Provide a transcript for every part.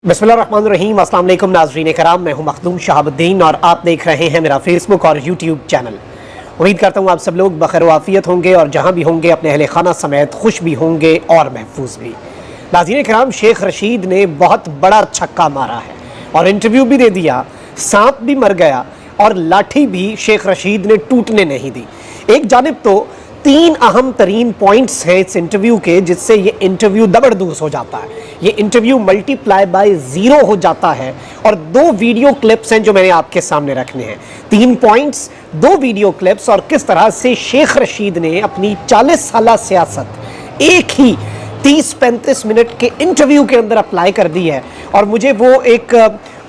बिस्मिल्लाहिर्रहमानिर्रहीम। अस्सलाम वालेकुम नाज़रीन कराम, मैं हूं मखदूम शहाबुद्दीन और आप देख रहे हैं मेरा फेसबुक और यूट्यूब चैनल। उम्मीद करता हूं आप सब लोग बखैर वाफ़ियत होंगे और जहां भी होंगे अपने अहले खाना समेत खुश भी होंगे और महफूज भी। नाज़रीन कराम, शेख रशीद ने बहुत बड़ा छक्का मारा है और इंटरव्यू भी दे दिया, सांप भी मर गया और लाठी भी शेख रशीद ने टूटने नहीं दी। एक जानिब तो 3 अहम तरीन पॉइंट्स हैं इस इंटरव्यू के जिससे ये इंटरव्यू दबरदूस हो जाता है, ये इंटरव्यू मल्टीप्लाई बाय 0 हो जाता है। और 2 वीडियो क्लिप्स हैं जो मैंने आपके सामने रखने हैं। 3 पॉइंट्स, 2 वीडियो क्लिप्स और किस तरह से शेख रशीद ने अपनी 40 साल सियासत एक ही 30-35 मिनट के इंटरव्यू के अंदर अप्लाई कर दी है। और मुझे वो एक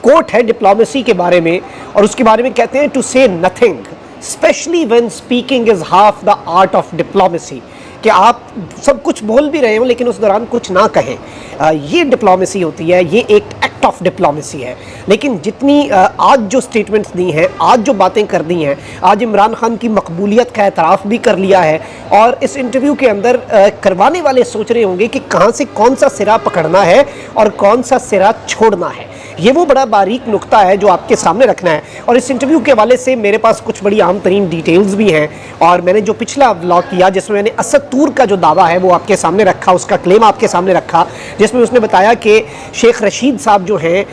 कोट है डिप्लोमेसी के बारे में और उसके बारे में कहते हैं टू से nothing specially when speaking is half the art of diplomacy, कि आप सब कुछ बोल भी रहे हो लेकिन उस दौरान कुछ ना कहें। ये डिप्लोमेसी होती है, ये एक एक्ट ऑफ डिप्लोमेसी है। लेकिन जितनी आज जो स्टेटमेंट्स दी हैं, आज जो बातें कर दी हैं, आज इमरान खान की मकबूलियत का एतराफ़ भी कर लिया है और इस इंटरव्यू के अंदर करवाने वाले सोच रहे होंगे कि कहाँ से कौन सा सिरा पकड़ना है और कौन सा सिरा छोड़ना है। ये वो बड़ा बारीक नुक्ता है जो आपके सामने रखना है। और इस इंटरव्यू के हवाले से मेरे पास कुछ बड़ी आम तरीन डिटेल्स भी हैं और मैंने जो पिछला व्लॉग किया जिसमें मैंने असद तूर का जो दावा है वो आपके सामने रखा, उसका क्लेम आपके सामने रखा, जिसमें उसने बताया कि शेख रशीद साहब जो हैं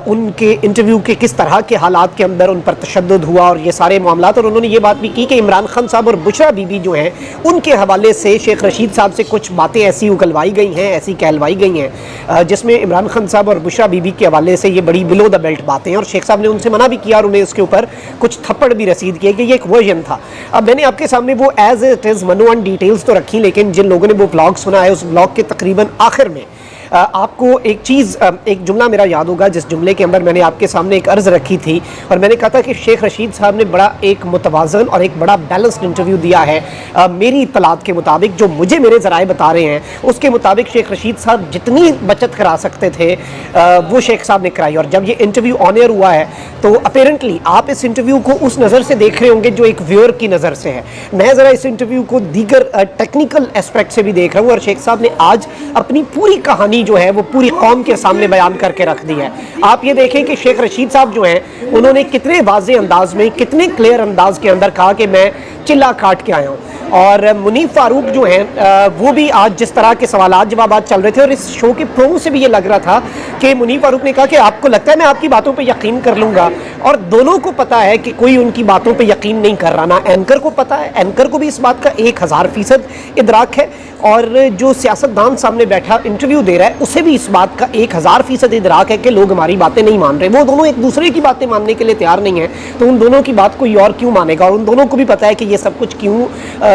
उनके इंटरव्यू के किस तरह के हालात के अंदर उन पर तशद्दुद हुआ और ये सारे मामला। और उन्होंने ये बात भी की कि इमरान खान साहब और बुशरा बीबी जो हैं उनके हवाले से शेख रशीद साहब से कुछ बातें ऐसी उगलवाई गई हैं, ऐसी कहलवाई गई हैं जिसमें इमरान खान साहब और बुशरा बीबी के हवाले से ये बड़ी बिलो द बेल्ट बातें हैं और शेख साहब ने उनसे मना भी किया और उन्हें उसके ऊपर कुछ थप्पड़ भी रसीद किए कि ये एक वर्जन था। अब मैंने आपके सामने वो एज इट इज़ मनो एंड डिटेल्स तो रखी, लेकिन जिन लोगों ने वो ब्लॉग सुना है उस ब्लॉग के तकरीबन आखिर में आपको एक चीज़, एक जुमला मेरा याद होगा जिस जुमले के अंदर मैंने आपके सामने एक अर्ज़ रखी थी और मैंने कहा था कि शेख रशीद साहब ने बड़ा एक मुतवाज़न और एक बड़ा बैलेंस्ड इंटरव्यू दिया है। मेरी इत्तलात के मुताबिक, जो मुझे मेरे ज़राए बता रहे हैं उसके मुताबिक शेख रशीद साहब जितनी बचत करा सकते थे वो शेख साहब ने कराई। और जब ये इंटरव्यू ऑन एयर हुआ है तो अपेरेंटली आप इस इंटरव्यू को उस नज़र से देख रहे होंगे जो एक व्यूअर की नज़र से है। मैं ज़रा इस इंटरव्यू को दीगर टेक्निकल एस्पेक्ट से भी देख रहा हूँ और शेख साहब ने आज अपनी पूरी कहानी जो है वो पूरी कौम के सामने बयान करके रख दी है। आप ये देखें कि शेख रशीद साहब जो हैं उन्होंने कितने वाज़े अंदाज में, कितने क्लियर अंदाज के अंदर कहा कि मैं चिल्ला काट के आया हूँ। और मुनीफ फारूक जो हैं वो भी आज जिस तरह के सवालात जवाबात चल रहे थे और इस शो के प्रोमो से भी ये लग रहा था कि मुनीफ फारूक ने कहा कि आपको लगता है मैं आपकी बातों पे यकीन कर लूँगा, और दोनों को पता है कि कोई उनकी बातों पे यकीन नहीं कर रहा। ना एंकर को पता है, एंकर को भी इस बात का 1000% इदराक है और जो सियासतदान सामने बैठा इंटरव्यू दे रहा है उसे भी इस बात का 1000% इदराक है कि लोग हमारी बातें नहीं मान रहे। वो दोनों एक दूसरे की बातें मानने के लिए तैयार नहीं है, तो उन दोनों की बात कोई और क्यों मानेगा। और उन दोनों को भी पता है कि ये सब कुछ क्यों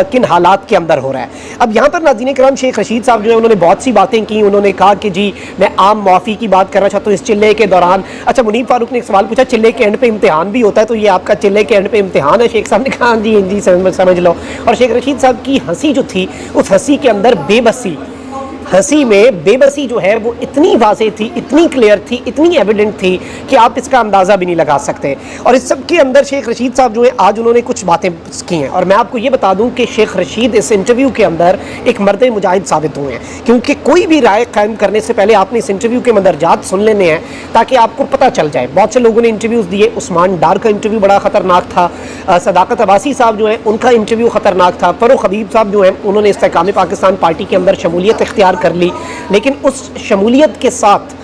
किन हालात के अंदर हो रहा है। अब यहाँ पर नाज़रीन किराम, शेख रशीद साहब जो है उन्होंने बहुत सी बातें की। उन्होंने कहा कि जी मैं आम मुआफ़ी की बात करना चाहता हूँ इस चिल्ले के दौरान। अच्छा, मुनीफ फारूक ने एक सवाल पूछा, चिल्ले के एंड पे इम्तिहान भी होता है, तो ये आपका चिल्ले के एंड पे इम्तिहान है? शेख साहब ने कहा जी जी समझ लो। और शेख रशीद साहब की हंसी जो थी उस हंसी के अंदर बेबसी, हंसी में बेबसी जो है वो इतनी वाज़ेह थी, इतनी क्लियर थी, इतनी एविडेंट थी कि आप इसका अंदाज़ा भी नहीं लगा सकते। और इस सब के अंदर शेख रशीद साहब जो है आज उन्होंने कुछ बातें की हैं और मैं आपको ये बता दूं कि शेख रशीद इस इंटरव्यू के अंदर एक मर्द मुजाहिद साबित हुए हैं, क्योंकि कोई भी राय कायम करने से पहले आपने इस इंटरव्यू के मंदरजात सुन लेने हैं ताकि आपको पता चल जाए। बहुत से लोगों ने इंटरव्यूज़ दिए, उस्मान डार का इंटरव्यू बड़ा ख़तरनाक था, सदाकत अब्बासी साहब जो हैं उनका इंटरव्यू ख़तरनाक था, फ़रूख हबीब साहब जो हैं उन्होंने इस्तेकाम पाकिस्तान पार्टी के अंदर शमूलियत इख्तियार कर ली, लेकिन उस शमूलियत के साथ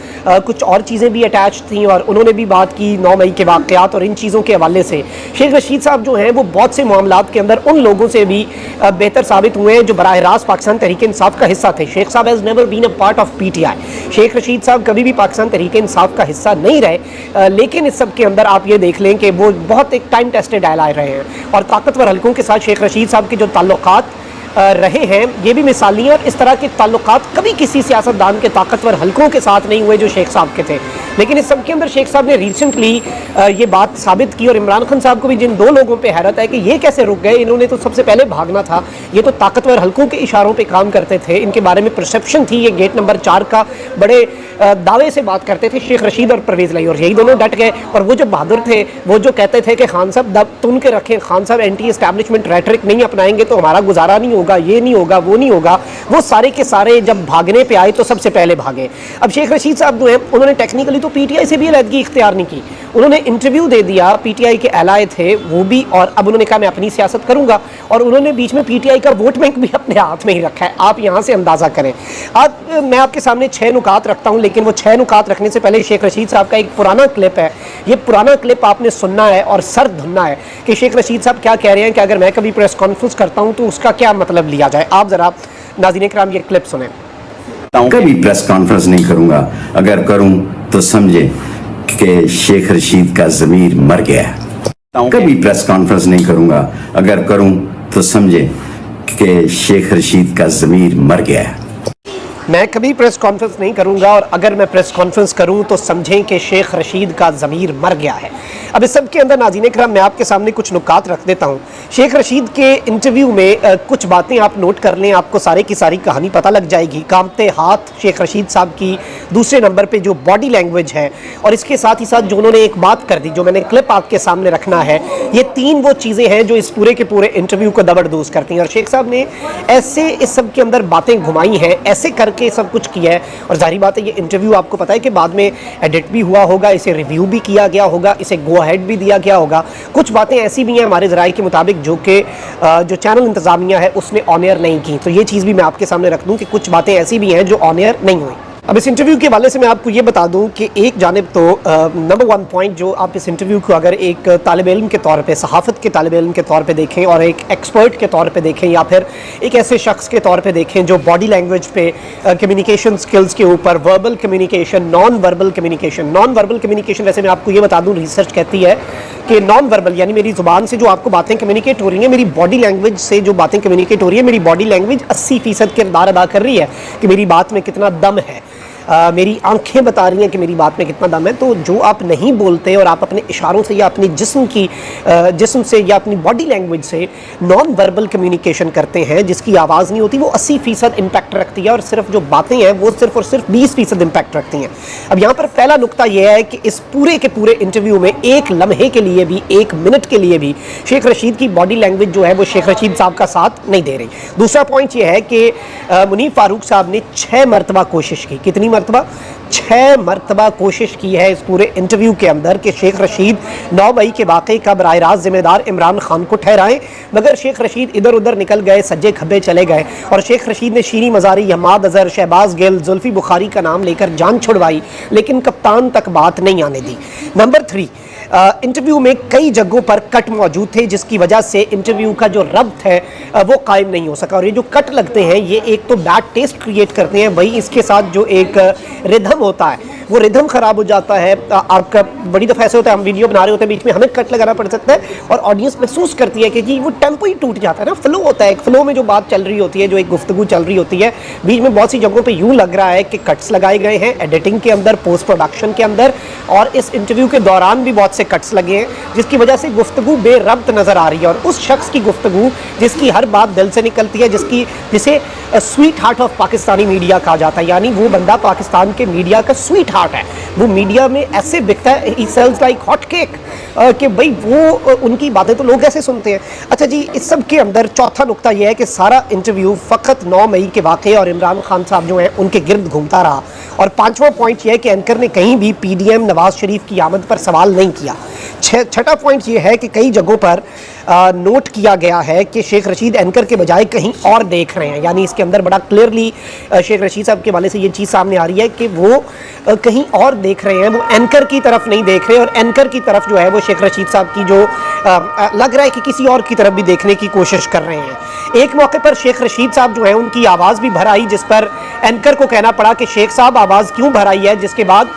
कुछ और चीज़ें भी अटैच थी और उन्होंने भी बात की 9 मई के वाक़यात और इन चीज़ों के हवाले से। शेख रशीद साहब जो हैं वो बहुत से मामलात के अंदर उन लोगों से भी बेहतर साबित हुए हैं जो बराह रास्त पाकिस्तान तहरीक इंसाफ का हिस्सा थे। Sheikh sahab has never been a part of PTI। Sheikh Rashid sahab कभी भी पाकिस्तान तहरीक इंसाफ का हिस्सा नहीं रहे, लेकिन इस सब के अंदर आप ये देख लें कि वो बहुत एक टाइम टेस्टेड एलाय रहे हैं और ताकतवर हलकों के साथ शेख रशीद साहब के जो ताल्लुकात रहे हैं ये भी मिसाली हैं। और इस तरह के ताल्लुकात कभी किसी सियासतदान के ताकतवर हलकों के साथ नहीं हुए जो शेख साहब के थे। लेकिन इस सब के अंदर शेख साहब ने रिसेंटली ये बात साबित की, और इमरान खान साहब को भी जिन दो लोगों पे हैरत है कि ये कैसे रुक गए, इन्होंने तो सबसे पहले भागना था, ये तो ताकतवर हल्कों के इशारों पे काम करते थे, इनके बारे में परसेप्शन थी, ये गेट नंबर 4 का बड़े दावे से बात करते थे शेख रशीद और परवेज़ लाई, और यही दोनों डट गए। और वो जो बहादुर थे, वो जो कहते थे कि खान साहब दब तुन के रखें, खान साहब एंटी एस्टैब्लिशमेंट रेटरिक नहीं अपनाएंगे तो हमारा गुजारा नहीं होगा, ये नहीं होगा, वो नहीं होगा, वो सारे के सारे जब भागने पे आए तो सबसे पहले भागे। अब शेख रशीद साहब जो हैं उन्होंने टेक्निकली तो पीटीआई से भी अलहदगी इख्तियार नहीं की, उन्होंने इंटरव्यू दे दिया, पीटीआई के एलाए थे वो भी, और अब उन्होंने कहा मैं अपनी सियासत करूंगा, और उन्होंने बीच में पीटीआई का वोट बैंक भी अपने हाथ में ही रखा है। आप यहाँ से अंदाज़ा करें। आज मैं आपके सामने 6 नुकात रखता हूँ, लेकिन वो 6 नुकात रखने से पहले शेख रशीद साहब का एक पुराना क्लिप है, ये पुराना क्लिप आपने सुनना है और सर धुनना है कि शेख रशीद साहब क्या कह रहे हैं कि अगर मैं कभी प्रेस कॉन्फ्रेंस करता हूँ तो उसका क्या मतलब लिया जाए। आप जरा नाज़रीन किराम ये क्लिप सुने। कभी प्रेस कॉन्फ्रेंस नहीं करूंगा, अगर करूं तो समझे कि शेख रशीद का ज़मीर मर गया है। कभी प्रेस कॉन्फ्रेंस नहीं करूंगा, अगर करूं तो समझे कि शेख रशीद का ज़मीर मर गया है। मैं कभी प्रेस कॉन्फ्रेंस नहीं करूंगा, और अगर मैं प्रेस कॉन्फ्रेंस करूं तो समझें कि शेख रशीद का ज़मीर मर गया है। अब इस सब के अंदर नाज़रीन किराम मैं आपके सामने कुछ नुकात रख देता हूं। शेख रशीद के इंटरव्यू में कुछ बातें आप नोट कर लें, आपको सारे की सारी कहानी पता लग जाएगी। कांपते हाथ शेख रशीद साहब की, दूसरे नंबर पे जो बॉडी लैंग्वेज है, और इसके साथ ही साथ जो उन्होंने एक बात कर दी, जो मैंने क्लिप आपके सामने रखना है, ये 3 वो चीज़ें हैं जो इस पूरे के पूरे इंटरव्यू को दबरदूज करती हैं। और शेख साहब ने ऐसे इस सब के अंदर बातें घुमाई हैं, ऐसे करके सब कुछ किया है। और जाहिर बात है ये इंटरव्यू आपको पता है कि बाद में एडिट भी हुआ होगा, इसे रिव्यू भी किया गया होगा, इसे गो अहेड भी दिया गया होगा। कुछ बातें ऐसी भी हैं हमारे ज़राए के मुताबिक जो कि जो चैनल इंतज़ामिया है उसने ऑन एयर नहीं की, तो ये चीज़ भी मैं आपके सामने रख दूँ कि कुछ बातें ऐसी भी हैं जो ऑन एयर नहीं हुई। अब इस इंटरव्यू के हवाले से मैं आपको ये बता दूं कि एक जानिब तो नंबर 1 पॉइंट जो आप इस इंटरव्यू को अगर एक तालिब इल्म के तौर पे, सहाफ़त के तालिब इल्म के तौर पे देखें, और एक एक्सपर्ट के तौर पे देखें, या फिर एक ऐसे शख्स के तौर पे देखें जो बॉडी लैंग्वेज पे, कम्युनिकेशन स्किल्स के ऊपर, verbal communication, non verbal communication, वैसे मैं आपको ये बता दूँ रिसर्च कहती है कि नॉन वर्बल यानी मेरी ज़ुबान से जो आपको बातें कम्युनिकेट हो रही हैं, मेरी बॉडी लैंग्वेज से जो बातें कम्युनिकेट हो रही है, मेरी बॉडी लैंग्वेज 80% किरदार अदा कर रही है कि मेरी बात में कितना दम है। मेरी आंखें बता रही हैं कि मेरी बात में कितना दम है। तो जो आप नहीं बोलते और आप अपने इशारों से या अपनी जिस्म से या अपनी बॉडी लैंग्वेज से नॉन वर्बल कम्युनिकेशन करते हैं, जिसकी आवाज़ नहीं होती, वो 80% इम्पैक्ट रखती है, और सिर्फ जो बातें हैं वो सिर्फ और सिर्फ 20% इम्पैक्ट रखती हैं। अब यहाँ पर पहला नुकता यह है कि इस पूरे के पूरे इंटरव्यू में एक लम्हे के लिए भी, 1 मिनट के लिए भी शेख रशीद की बॉडी लैंग्वेज जो है वो शेख रशीद साहब का साथ नहीं दे रही। दूसरा पॉइंट यह है कि मुनीफ फारूक साहब ने 6 मरतबा कोशिश की, कितनी मरतबा? 6 मरतबा कोशिश की है इस पूरे इंटरव्यू के अंदर कि शेख रशीद 9 मई के वाक़े का बराह रास्त जिम्मेदार इमरान खान को ठहराएं, मगर शेख रशीद इधर उधर निकल गए, सज्जे खब्बे चले गए, और शेख रशीद ने शीरी मज़ारी, हमाद अज़हर, शहबाज गिल, जुल्फ़ी बुखारी का नाम लेकर जान छुड़वाई, लेकिन कप्तान तक बात नहीं आने दी। नंबर 3, इंटरव्यू में कई जगहों पर कट मौजूद थे, जिसकी वजह से इंटरव्यू का जो रब्त है वो कायम नहीं हो सका, और ये जो कट लगते हैं ये एक तो बैड टेस्ट क्रिएट करते हैं, वही इसके साथ जो एक रिदम होता है वो रिदम ख़राब हो जाता है। आपका बड़ी दफ़ा ऐसे होता है, हम वीडियो बना रहे होते हैं, बीच में हमें कट लगाना पड़ सकता है, और ऑडियंस महसूस करती है कि जी वो टेम्पो ही टूट जाता है ना, फ्लो होता है, एक फ्लो में जो बात चल रही होती है, जो एक गुफ्तगू चल रही होती है, बीच में बहुत सी जगहों पे यूँ लग रहा है कि कट्स लगाए गए हैं एडिटिंग के अंदर, पोस्ट प्रोडक्शन के अंदर, और इस इंटरव्यू के दौरान भी बहुत से कट्स लगे हैं, जिसकी वजह से गुफ्तगू बेरब्त नज़र आ रही है। और उस शख्स की गुफ्तगू जिसकी हर बात दिल से निकलती है, जिसे sweet heart of Pakistani media कहा जाता है, यानी वो बंदा पाकिस्तान के मीडिया का स्वीट हार्ट है, वो मीडिया में ऐसे बिकता है, ही सेल्स लाइक हॉट केक, कि भाई वो उनकी बातें तो लोग ऐसे सुनते हैं। अच्छा जी, इस सब के अंदर चौथा नुकता यह है कि सारा इंटरव्यू फ़कत 9 मई के वाक़े और इमरान खान साहब जो हैं उनके गिर्द घूमता रहा। और 5वां पॉइंट यह है कि एंकर ने कहीं भी PDM नवाज शरीफ की आमद पर सवाल नहीं किया। छठा पॉइंट यह है कि कई जगहों पर नोट किया गया है कि शेख रशीद एंकर के बजाय कहीं और देख रहे हैं, यानी इसके अंदर बड़ा क्लियरली शेख रशीद साहब के वाले से ये चीज़ सामने आ रही है कि वो कहीं और देख रहे हैं, वो एंकर की तरफ नहीं देख रहे, और एंकर की तरफ जो है वो शेख रशीद साहब की जो लग रहा है कि किसी और की तरफ भी देखने की कोशिश कर रहे हैं। एक मौके पर शेख रशीद साहब जो है उनकी आवाज़ भी भर आई, जिस पर एंकर को कहना पड़ा कि शेख साहब आवाज़ क्यों भर आई है, जिसके बाद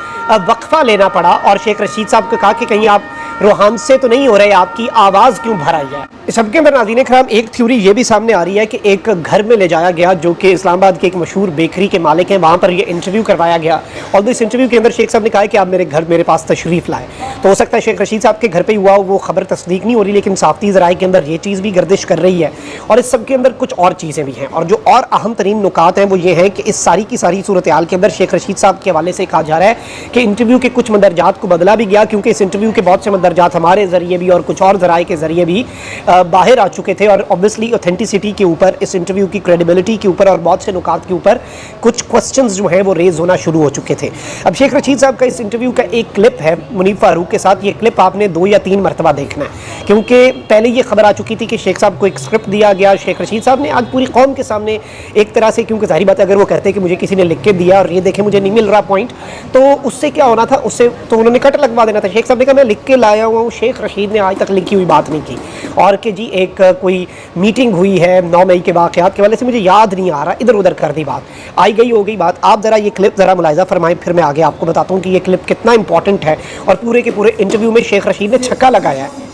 वक्फा लेना पड़ा, और शेख रशीद साहब को कहा कि कहीं आप रूहान से तो नहीं हो रहे, आपकी आवाज़ क्यों भर आई है। इस सबके अंदर नाज़रीन कराम एक थ्योरी ये भी सामने आ रही है कि एक घर में ले जाया गया जो कि इस्लामाबाद के एक मशहूर बेकरी के मालिक हैं, वहाँ पर ये इंटरव्यू करवाया गया और इस इंटरव्यू के अंदर शेख साहब ने कहा कि आप मेरे पास तशरीफ़ लाएँ। तो हो सकता है शेख रशीद साहब के घर पर हुआ हो, वो खबर तस्दीक नहीं हो रही, लेकिन साफ़ती ज़राए के अंदर ये चीज़ भी गर्दिश कर रही है और इस सब के अंदर कुछ और चीज़ें भी हैं। और जो और अहम तरीन नुकात हैं वो ये हैं कि इस सारी की सारी सूरत हाल के अंदर शेख रशीद साहब के हवाले से कहा जा रहा है कि इंटरव्यू के कुछ मंदरजात को बदला भी गया, क्योंकि इस इंटरव्यू के बहुत से मंदरजात हमारे ज़रिए भी और कुछ और ज़राए के ज़रिए भी बाहर आ चुके थे और ऑब्वियसली ऑथेंटिसिटी के ऊपर, इस इंटरव्यू की क्रेडिबिलिटी के ऊपर और बहुत से नुकात के ऊपर कुछ क्वेश्चंस जो हैं वो रेज होना शुरू हो चुके थे। अब शेख रशीद साहब का इस इंटरव्यू का एक क्लिप है मुनीफ फारूक के साथ, ये क्लिप आपने 2 या 3 मरतबा देखना है, क्योंकि पहले ये खबर आ चुकी थी कि शेख साहब को एक स्क्रिप्ट दिया गया। शेख रशीद साहब ने आज पूरी कौम के सामने एक तरह से, क्योंकि जाहिर बात है अगर वो कहते कि मुझे किसी ने लिख के दिया और ये देखें मुझे नहीं मिल रहा पॉइंट, तो उससे क्या होना था, उससे तो उन्होंने कट लगवा देना था। शेख साहब ने कहा मैं लिख के लाया हुआ हूँ, शेख रशीद ने आज तक लिखी हुई बात नहीं की, और कि जी एक कोई मीटिंग हुई है 9 मई के वाक़यात के वाले से, मुझे याद नहीं आ रहा, इधर उधर कर दी बात, आई गई हो गई बात। आप ज़रा ये क्लिप ज़रा मुलाहिज़ा फरमाएं, फिर मैं आगे आपको बताता हूँ कि ये क्लिप कितना इंपॉर्टेंट है और पूरे के पूरे इंटरव्यू में शेख रशीद ने छक्का लगाया है।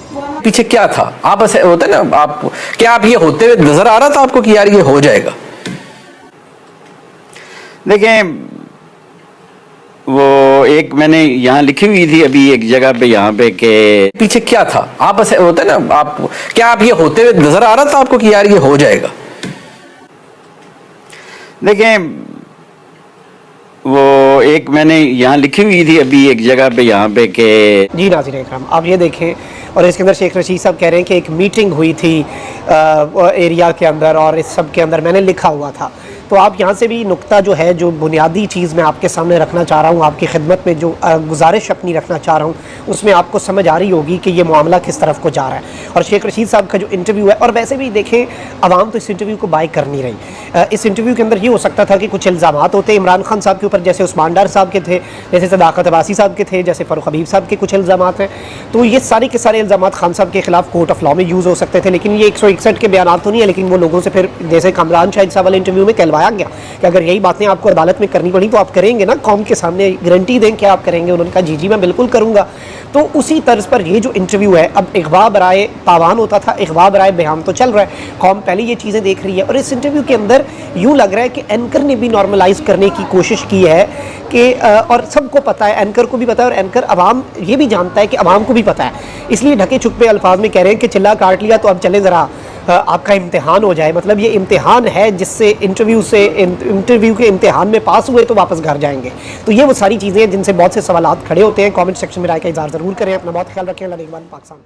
पीछे क्या था, आप ऐसे होता है ना, आप क्या आप ये होते हुए नजर आ रहा था आपको कि यार ये हो जाएगा? देखें, वो एक मैंने यहाँ लिखी हुई थी अभी एक जगह पे, यहाँ पे के पीछे क्या था, आप ऐसे होता है ना, आप क्या आप ये होते हुए नजर आ रहा था आपको कि यार ये हो जाएगा? देखें, वो एक मैंने यहाँ लिखी हुई थी अभी एक जगह पे, यहाँ पे के जी नाज़रीन इकराम आप ये देखें, और इसके अंदर शेख रशीद साहब कह रहे हैं कि एक मीटिंग हुई थी एरिया के अंदर और इस सब के अंदर मैंने लिखा हुआ था। तो आप यहाँ से भी नुक्ता जो है, जो बुनियादी चीज़ मैं आपके सामने रखना चाह रहा हूँ, आपकी खिदमत में जो गुजारिश अपनी रखना चाह रहा हूँ, उसमें आपको समझ आ रही होगी कि ये मामला किस तरफ को जा रहा है। और शेख रशीद साहब का जो इंटरव्यू है, और वैसे भी देखें आवाम तो इस इंटरव्यू को बाय कर नहीं रही। इस इंटरव्यू के अंदर ये हो सकता था कि कुछ इल्ज़ामात होते इमरान खान साहब के ऊपर, जैसे उस्मान डार साहब के थे, जैसे सदाकत अब्बासी साहब के थे, जैसे फ़ारूक हबीब साहब के कुछ इल्ज़ामात हैं, तो ये सारे के सारे इल्ज़ामात खान साहब के खिलाफ कोर्ट ऑफ लॉ में यूज़ हो सकते थे। लेकिन ये 161 के बयान तो नहीं है, लेकिन वो लोगों से फिर जैसे कामरान शाहिद साहब वाले इंटरव्यू में कहलवाया गया कि अगर यही बातें आपको अदालत में करनी पड़ी तो आप करेंगे ना, कौम के सामने गारंटी दें कि आप करेंगे। उन्होंने कहा जी जी मैं बिल्कुल करूँगा। तो उसी तर्ज पर ये जो इंटरव्यू है, अब इग़वा बराए तावान होता था, इग़वा बराए बयान तो चल रहा है, कौम पहले ये चीज़ें देख रही है। और इस इंटरव्यू के अंदर यूँ लग रहा है कि एंकर ने भी नॉर्मलाइज करने की कोशिश की है कि और सबको पता है, एंकर को भी पता है और एंकर अवाम ये भी जानता है कि अवाम को भी पता है, इसलिए ढके छुपे अल्फाज में कह रहे हैं कि चिल्ला काट लिया तो अब चले ज़रा आपका इम्तिहान हो जाए। मतलब ये इम्तिहान है जिससे इंटरव्यू के इम्तिहान में पास हुए तो वापस घर जाएंगे। तो ये वो सारी चीज़ें हैं जिनसे बहुत से सवालात खड़े होते हैं। कमेंट सेक्शन में राय का इज़हार ज़रूर करें। अपना बहुत ख्याल रखें। अल्लाह नेगहबान पाकिस्तान।